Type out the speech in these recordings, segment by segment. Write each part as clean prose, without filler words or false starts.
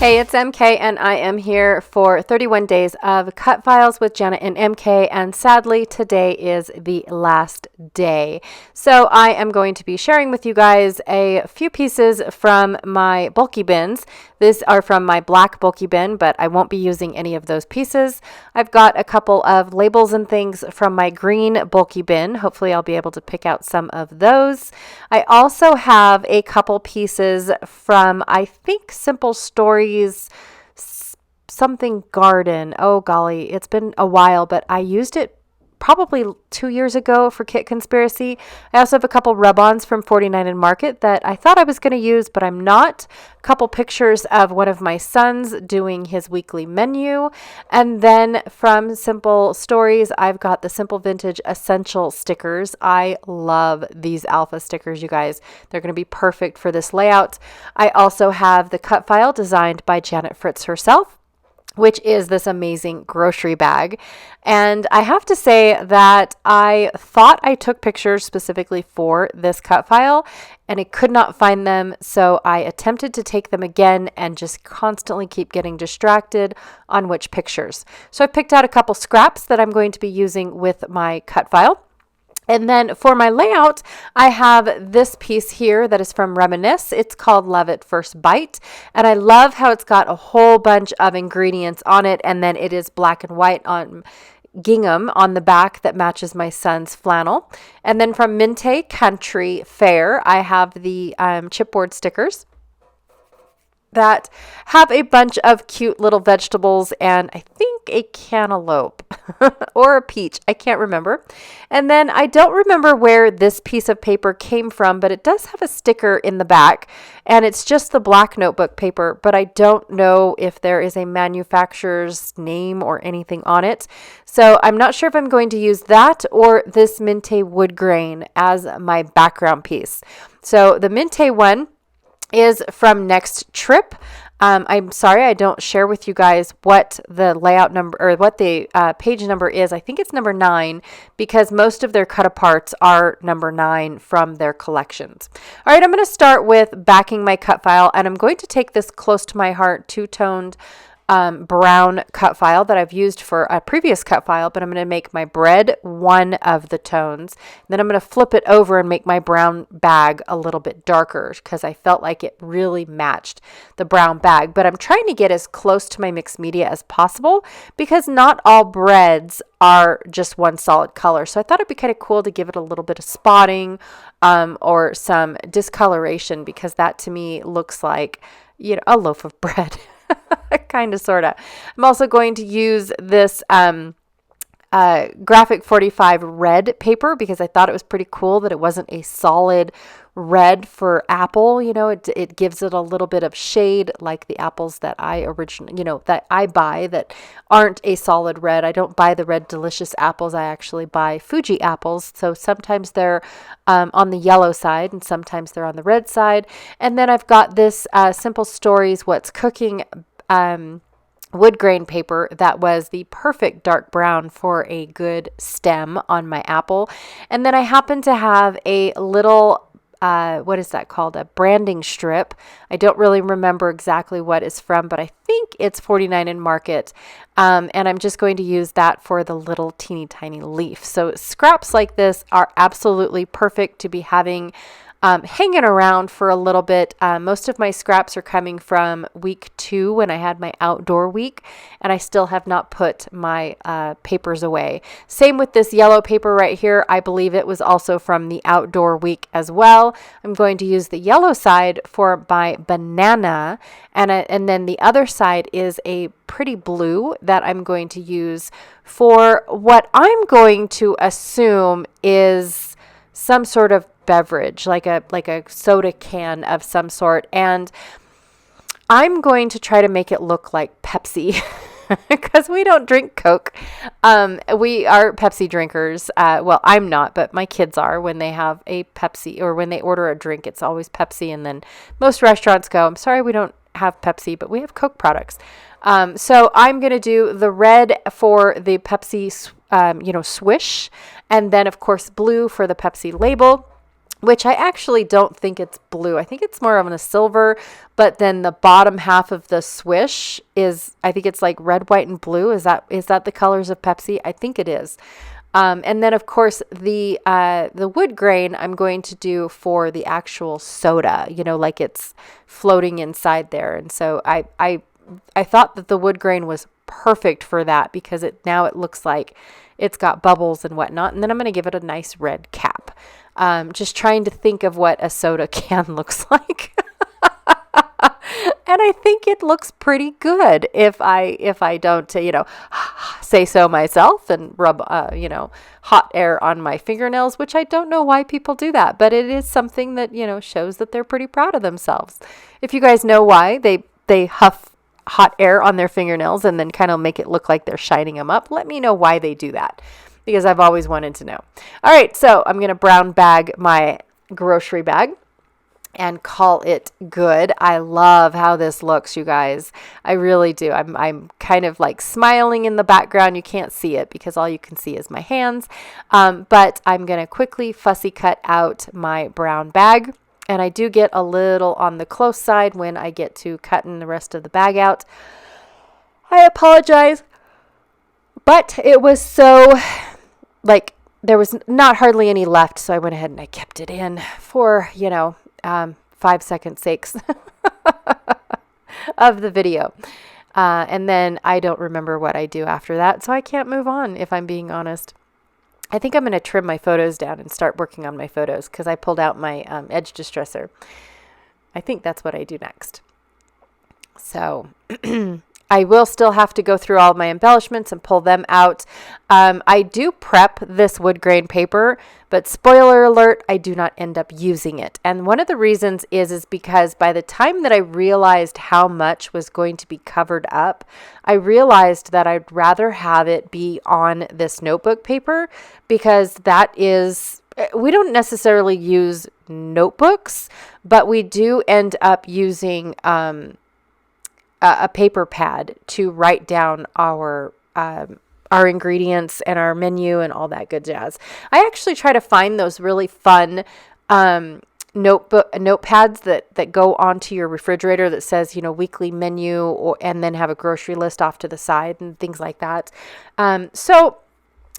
Hey, it's MK, and I am here for 31 days of cut files with Janet and MK, and sadly, today is the last day. So I am going to be sharing with you guys a few pieces from my bulky bins. These are from my black bulky bin, but I won't be using any of those pieces. I've got a couple of labels and things from my green bulky bin. Hopefully I'll be able to pick out some of those. I also have a couple pieces from, I think, Simple Stories something garden. Oh golly, it's been a while, but I used it probably 2 years ago for Kit Conspiracy. I also have a couple rub-ons from 49 and Market that I thought I was going to use, but I'm not. A couple pictures of one of my sons doing his weekly menu. And then from Simple Stories, I've got the Simple Vintage Essential stickers. I love these alpha stickers, you guys. They're going to be perfect for this layout. I also have the cut file designed by Janet Fritz herself, which is this amazing grocery bag. And I have to say that I thought I took pictures specifically for this cut file and I could not find them. So I attempted to take them again and just constantly keep getting distracted on which pictures. So I picked out a couple scraps that I'm going to be using with my cut file. And then for my layout, I have this piece here that is from Reminisce. It's called Love at First Bite. And I love how it's got a whole bunch of ingredients on it. And then it is black and white on gingham on the back that matches my son's flannel. And then from Minte Country Fair, I have the chipboard stickers that have a bunch of cute little vegetables and I think a cantaloupe or a peach. I can't remember. And then I don't remember where this piece of paper came from, but it does have a sticker in the back and it's just the black notebook paper, but I don't know if there is a manufacturer's name or anything on it. So I'm not sure if I'm going to use that or this Minte wood grain as my background piece. So the Minte one is from Next Trip. I'm sorry I don't share with you guys what the layout number or what the page number is. I think it's number 9 because most of their cut aparts are number 9 from their collections. All right, I'm going to start with backing my cut file and I'm going to take this close to my heart two-toned brown cut file that I've used for a previous cut file, but I'm going to make my bread one of the tones. Then I'm going to flip it over and make my brown bag a little bit darker because I felt like it really matched the brown bag. But I'm trying to get as close to my mixed media as possible because not all breads are just one solid color. So I thought it'd be kind of cool to give it a little bit of spotting or some discoloration because that to me looks like, you know, a loaf of bread. Kind of, sort of. I'm also going to use this Graphic 45 red paper because I thought it was pretty cool that it wasn't a solid red for apple. You know, it gives it a little bit of shade like the apples that I that I buy that aren't a solid red. I don't buy the Red Delicious apples. I actually buy Fuji apples. So sometimes they're on the yellow side and sometimes they're on the red side. And then I've got this Simple Stories What's Cooking wood grain paper that was the perfect dark brown for a good stem on my apple. And then I happen to have a little what is that called? A branding strip. I don't really remember exactly what it's from, but I think it's 49 and Market. And I'm just going to use that for the little teeny tiny leaf. So scraps like this are absolutely perfect to be having hanging around for a little bit. Most of my scraps are coming from week 2 when I had my outdoor week, and I still have not put my papers away. Same with this yellow paper right here. I believe it was also from the outdoor week as well. I'm going to use the yellow side for my banana, and then the other side is a pretty blue that I'm going to use for what I'm going to assume is some sort of beverage, like a soda can of some sort, and I'm going to try to make it look like Pepsi because we don't drink Coke. We are Pepsi drinkers. Well, I'm not, but my kids are. When they have a Pepsi or when they order a drink, it's always Pepsi, and then most restaurants go, I'm sorry, we don't have Pepsi, but we have Coke products. So I'm going to do the red for the Pepsi, swish, and then of course blue for the Pepsi label. which I actually don't think it's blue. I think it's more of a silver, but then the bottom half of the swish is, I think it's like red, white, and blue. Is that the colors of Pepsi? I think it is. And then of course the wood grain I'm going to do for the actual soda, like it's floating inside there. And so I thought that the wood grain was perfect for that because now it looks like it's got bubbles and whatnot. And then I'm going to give it a nice red cap. Just trying to think of what a soda can looks like. And I think it looks pretty good if I don't, say so myself and rub, hot air on my fingernails, which I don't know why people do that, but it is something that, shows that they're pretty proud of themselves. If you guys know why they huff hot air on their fingernails and then kind of make it look like they're shining them up, let me know why they do that, because I've always wanted to know. All right, so I'm going to brown bag my grocery bag and call it good. I love how this looks, you guys. I really do. I'm kind of like smiling in the background. You can't see it because all you can see is my hands. But I'm going to quickly fussy cut out my brown bag. And I do get a little on the close side when I get to cutting the rest of the bag out. I apologize. But it was so, there was not hardly any left. So I went ahead and I kept it in for, 5 second sakes of the video. And then I don't remember what I do after that. So I can't move on, if I'm being honest. I think I'm going to trim my photos down and start working on my photos because I pulled out my edge distressor. I think that's what I do next. So I will still have to go through all my embellishments and pull them out. I do prep this wood grain paper, but spoiler alert, I do not end up using it. And one of the reasons is because by the time that I realized how much was going to be covered up, I realized that I'd rather have it be on this notebook paper because that is, we don't necessarily use notebooks, but we do end up using a paper pad to write down our ingredients and our menu and all that good jazz. I actually try to find those really fun notepads that go onto your refrigerator that says, weekly menu and then have a grocery list off to the side and things like that. So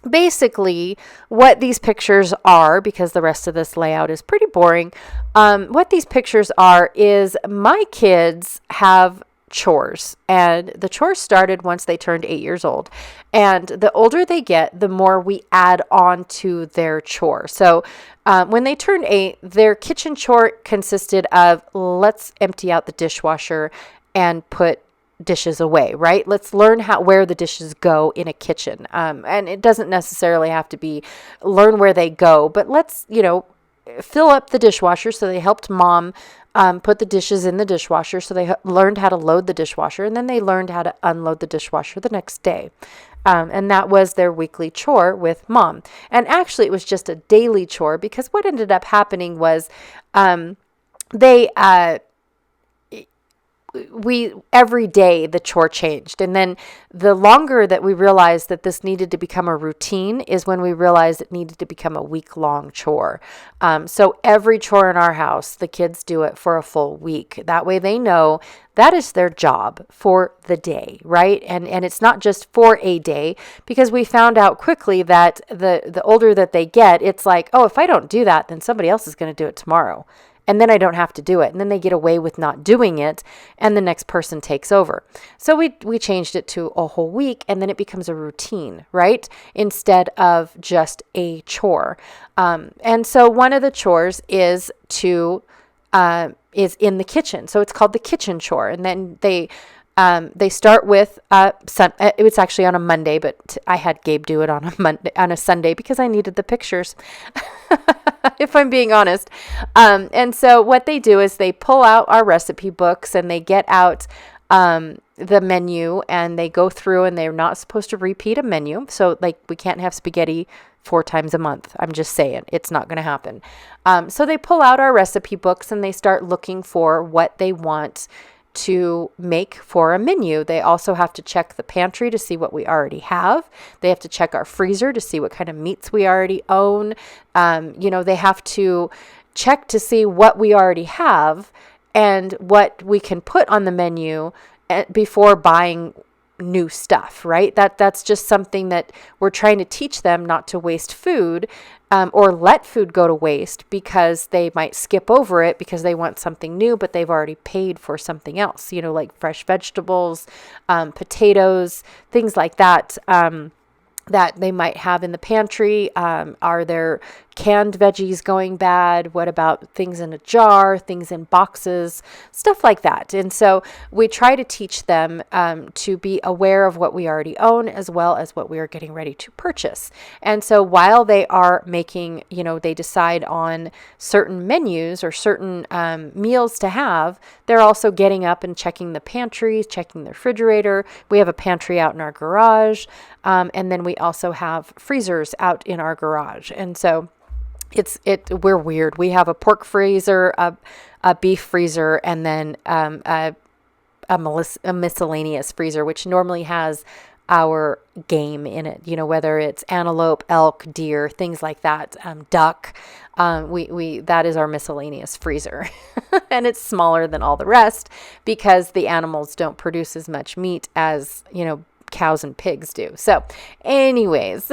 basically what these pictures are, because the rest of this layout is pretty boring, what these pictures are is my kids have chores, and the chores started once they turned 8 years old, and the older they get, the more we add on to their chore. So when they turned 8, their kitchen chore consisted of, let's empty out the dishwasher and put dishes away, right? Let's learn where the dishes go in a kitchen, and it doesn't necessarily have to be learn where they go, but let's fill up the dishwasher. So they helped mom put the dishes in the dishwasher. So they learned how to load the dishwasher, and then they learned how to unload the dishwasher the next day. And that was their weekly chore with mom. And actually it was just a daily chore because what ended up happening was every day the chore changed. And then the longer that we realized that this needed to become a routine is when we realized it needed to become a week-long chore. So every chore in our house, the kids do it for a full week. That way they know that is their job for the day, right? And it's not just for a day, because we found out quickly that the older that they get, it's like, oh, if I don't do that, then somebody else is going to do it tomorrow. And then I don't have to do it. And then they get away with not doing it, and the next person takes over. So we changed it to a whole week, and then it becomes a routine, right? Instead of just a chore. And so one of the chores is in the kitchen. So it's called the kitchen chore. And then they start with it's actually on a Monday, but I had Gabe do it on a Sunday because I needed the pictures, if I'm being honest. And so what they do is they pull out our recipe books and they get out the menu, and they go through, and they're not supposed to repeat a menu. So we can't have spaghetti 4 times a month. I'm just saying, it's not going to happen. So they pull out our recipe books and they start looking for what they want to make for a menu. They also have to check the pantry to see what we already have. They have to check our freezer to see what kind of meats we already own. They have to check to see what we already have and what we can put on the menu before buying new stuff, right? That's just something that we're trying to teach them, not to waste food, or let food go to waste because they might skip over it because they want something new, but they've already paid for something else, like fresh vegetables, potatoes, things like that. That they might have in the pantry. Are there canned veggies going bad? What about things in a jar, things in boxes, stuff like that? And so we try to teach them to be aware of what we already own as well as what we are getting ready to purchase. And so while they are making, they decide on certain menus or certain meals to have, they're also getting up and checking the pantries, checking the refrigerator. We have a pantry out in our garage. And then we also have freezers out in our garage. And so we're weird. We have a pork freezer, a beef freezer, and then a miscellaneous freezer, which normally has our game in it, whether it's antelope, elk, deer, things like that, duck. That is our miscellaneous freezer. And it's smaller than all the rest because the animals don't produce as much meat as, cows and pigs do. So anyways,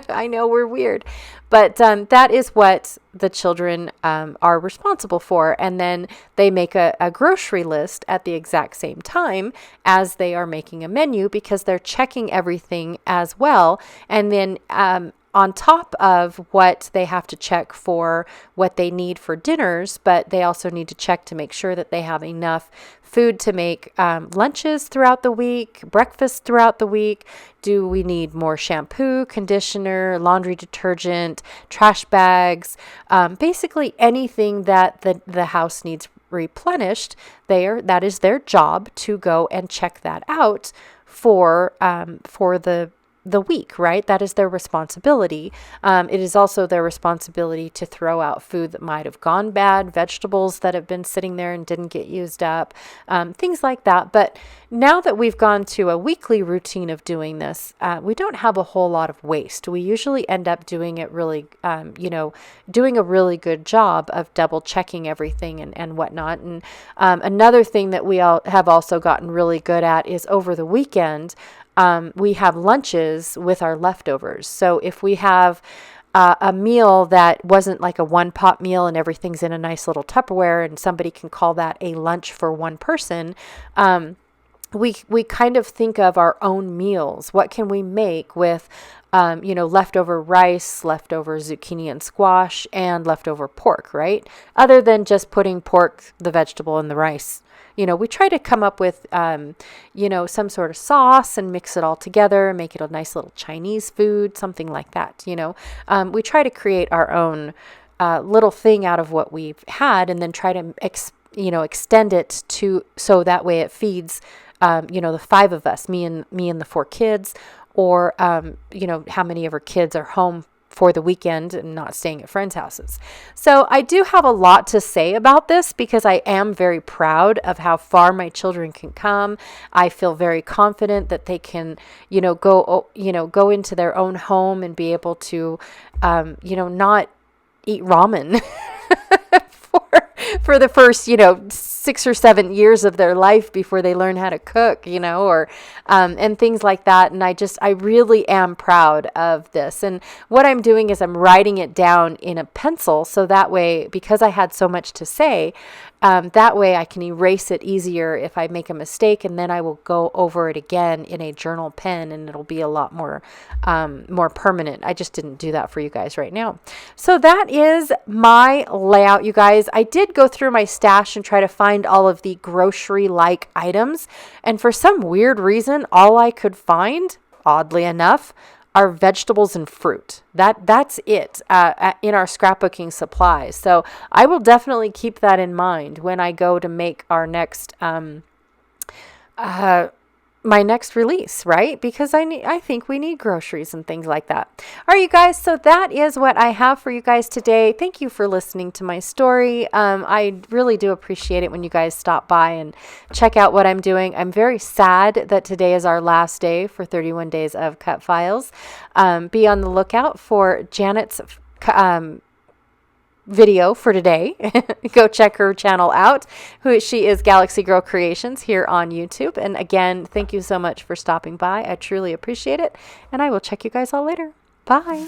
I know we're weird, but that is what the children are responsible for. And then they make a grocery list at the exact same time as they are making a menu because they're checking everything as well. And then on top of what they have to check for what they need for dinners, but they also need to check to make sure that they have enough food to make lunches throughout the week, breakfast throughout the week. Do we need more shampoo, conditioner, laundry detergent, trash bags, basically anything that the house needs replenished? That is their job to go and check that out for the week, right? That is their responsibility. It is also their responsibility to throw out food that might have gone bad, vegetables that have been sitting there and didn't get used up, things like that. But now that we've gone to a weekly routine of doing this, we don't have a whole lot of waste. We usually end up doing it really, doing a really good job of double checking everything and whatnot. And another thing that we all have also gotten really good at is over the weekend, we have lunches with our leftovers. So if we have a meal that wasn't like a one-pot meal and everything's in a nice little Tupperware and somebody can call that a lunch for one person, we kind of think of our own meals. What can we make with leftover rice, leftover zucchini and squash, and leftover pork, right? Other than just putting pork, the vegetable, and the rice. We try to come up with, some sort of sauce and mix it all together, make it a nice little Chinese food, something like that. We try to create our own little thing out of what we've had and then try to, extend it so that way it feeds, the five of us, me and the four kids, or, how many of our kids are home for the weekend and not staying at friends' houses. So I do have a lot to say about this because I am very proud of how far my children can come. I feel very confident that they can, go into their own home and be able to, not eat ramen for the first, 6 or 7 years of their life before they learn how to cook, or, and things like that. And I really am proud of this. And what I'm doing is I'm writing it down in a pencil. So that way, because I had so much to say, that way I can erase it easier if I make a mistake, and then I will go over it again in a journal pen and it'll be a lot more permanent. I just didn't do that for you guys right now. So that is my layout, you guys. I did go through my stash and try to find all of the grocery-like items. And for some weird reason, all I could find, oddly enough, are vegetables and fruit. That's it in our scrapbooking supplies. So I will definitely keep that in mind when I go to make our next my next release, right? Because I think we need groceries and things like that. All right, you guys. So that is what I have for you guys today. Thank you for listening to my story. I really do appreciate it when you guys stop by and check out what I'm doing. I'm very sad that today is our last day for 31 days of Cut Files. Be on the lookout for Janet's video for today. Go check her channel out. She is Galaxy Girl Creations here on YouTube. And again, thank you so much for stopping by. I truly appreciate it. And I will check you guys all later. Bye.